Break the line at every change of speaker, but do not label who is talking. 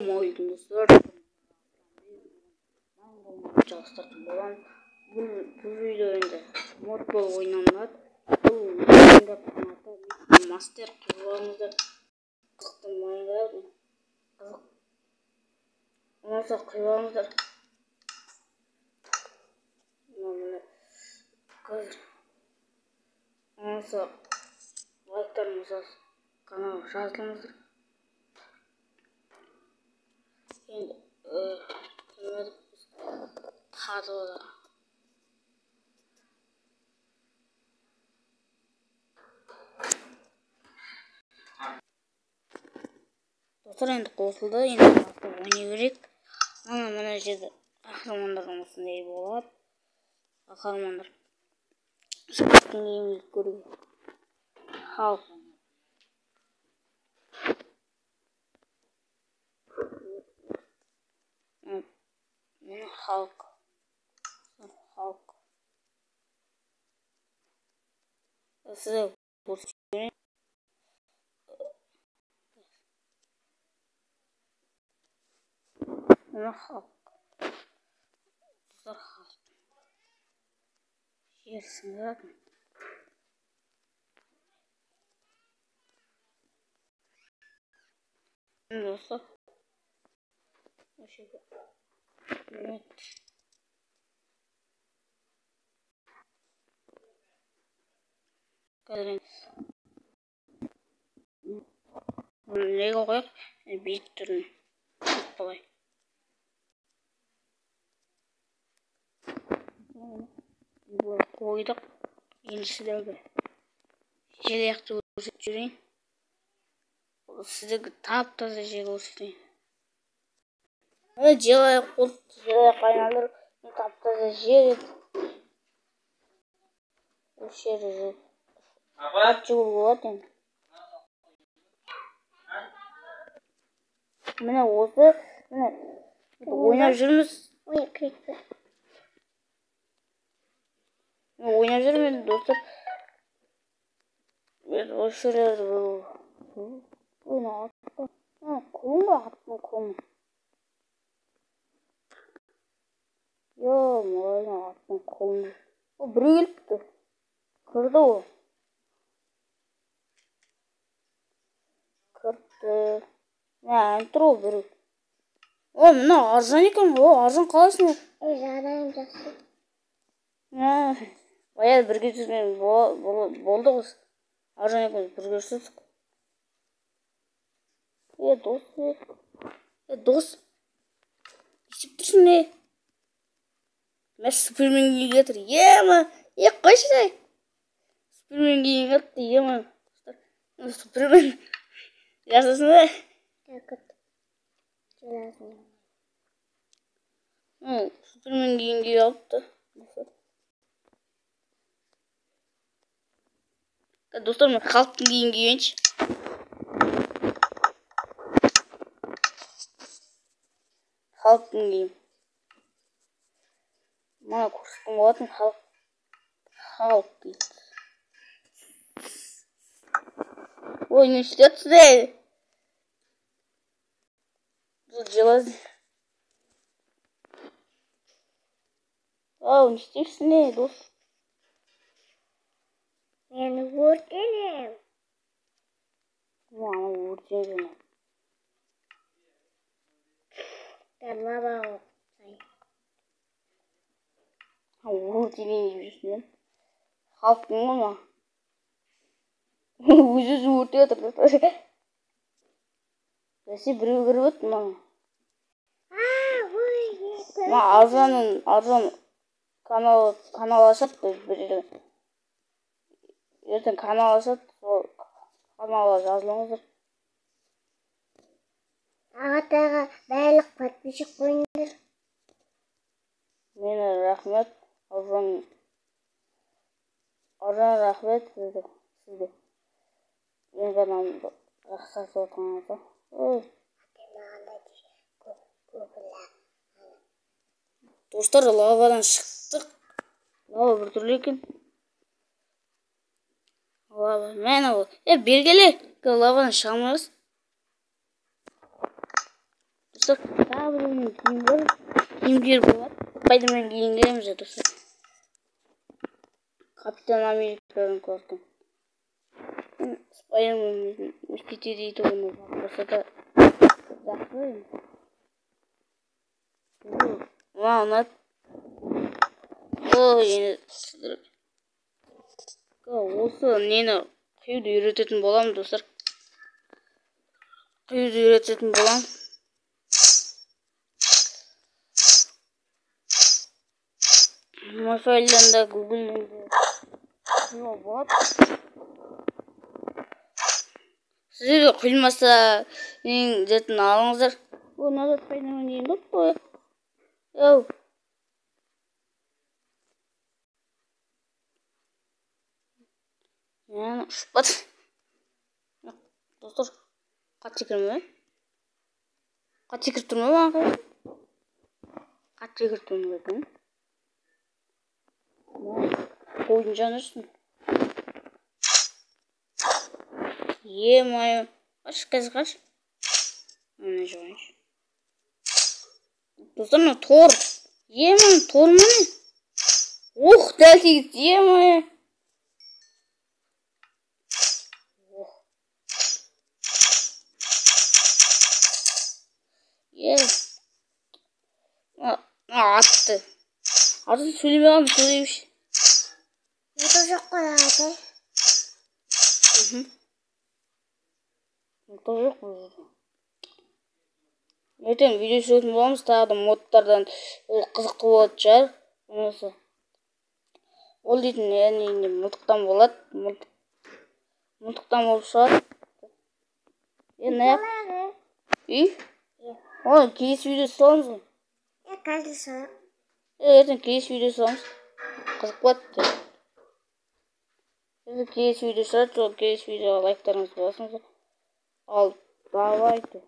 Oyun dostlar. Çalıştırdım olan bu videoda modbol oynanlar. Bu oyunda master kıvamında kıstım oyunlar. Nasıl kıvamında nasıl like'larınızı kanala жазылыңыздар. Енді қазылды. Достар, енді қосылды. Енді ойнай берейік. Мына жерде қахрамандардың осындай болады. Қахрамандар спорттың емін көруге. Халық. Халық. Халық. Сізді көрсетейін. Мына халық. Достар, халық. Жерсің жатын. Достар. Осы Лего қояқ, бейт түрін қалай. Қойдық, енді сіздерге желаяқты көрсетіп жүрейін. Сіздерге тап-таза жел көрсетейін. Желаяқ айналдырып, тап-таза жел еді. Осы жерде жоқ. Ат жүгір болады енді. Міне осы, ойнап жүрміз. Ойнап жүрміз, достар. Осы жерде ойнап қолым ба, аттың қолым. Ойнап аттың қолым. Біреу келіпті. Кірді ол. Кірді. Тұр ол біреу. Мына арзан екен. Арзан қалайсың? Жарайым жақсы. Баяғыда бірге жүрген болды ғой. Арзан екен, бірге жүрсек. Дос. Естіп тұрсың не? Мен Супермен кейін кетір. Қойшы жай. Супермен кейін кетті. Супермен. Жасасың ба? Супермен кейін алыпты. Достар, мен халықтың кейін киейінші. Халықтың кейін. Мана көрсеткен болатын халық дейді. Не істетсіз ей? Бұл желаз. Не істейсің ей, дос? Мені өртенем. Мама өртенем. Баба отсай. Өртенем жүрсің. Халықтың ма? Өзі өрте отыр. Бәсе біреу кіріп өтті маған. Арзан канал ашады біреу. Ертең канал ашады, сол каналға жазылыңыздар. Ағатайға барлық подписчик қойыңдар. Мені рахмет, арзан рахмет сізге. Мен каналымды жақсартып отырғаныңызға. Достар, лавадан шықтық. Лава бір түрлі екен. Лава, мен ол. Бергеле, лавадан шығамыз. достар. Тағы бір киімдер болады. Спайдермен киінгеніміз достар. Капитан Американың көрдім. Спайдермен мушкетер дейді оны болса да жақсы. Маған ұнады. Осы нені құюды үйрететін боламын достар. Құюды үйрететін боламын. Мобильден де Гуглден де құюға болады. Сіздерге құйылмаса ең жетін алыңыздар. О, назад Спайдермен дейін доп қой. Оу. Yani Şubat. Dostlar kaç çekirme? Kaç çekirtme var? Kaç çekirtme var? Koyun canırsın. Ye-mayo. Kaç. Ne joymuş? Dostlar ne tor? Ye-mayo tor mu ne? Deli git ye-mayo. Attı. Artık söylemem söyleymiş.
Ne çok koyardı?
Yok mu? Ертең видео түсіретін боламыз, тағы да модтардан ол қызықты болады шығар. Онысы. Ол дейтін яғни мылтықтан болады. Мылтықтан болып шығады. Не? Үй? Ой, келесі видео саламыз ғой.
Каждый сорок.
Ертең келесі видео саламыз. Қызық болады. Келесі видео салады, келесі видеоға лайктарыңызды басыңыздар. Ал, давайте.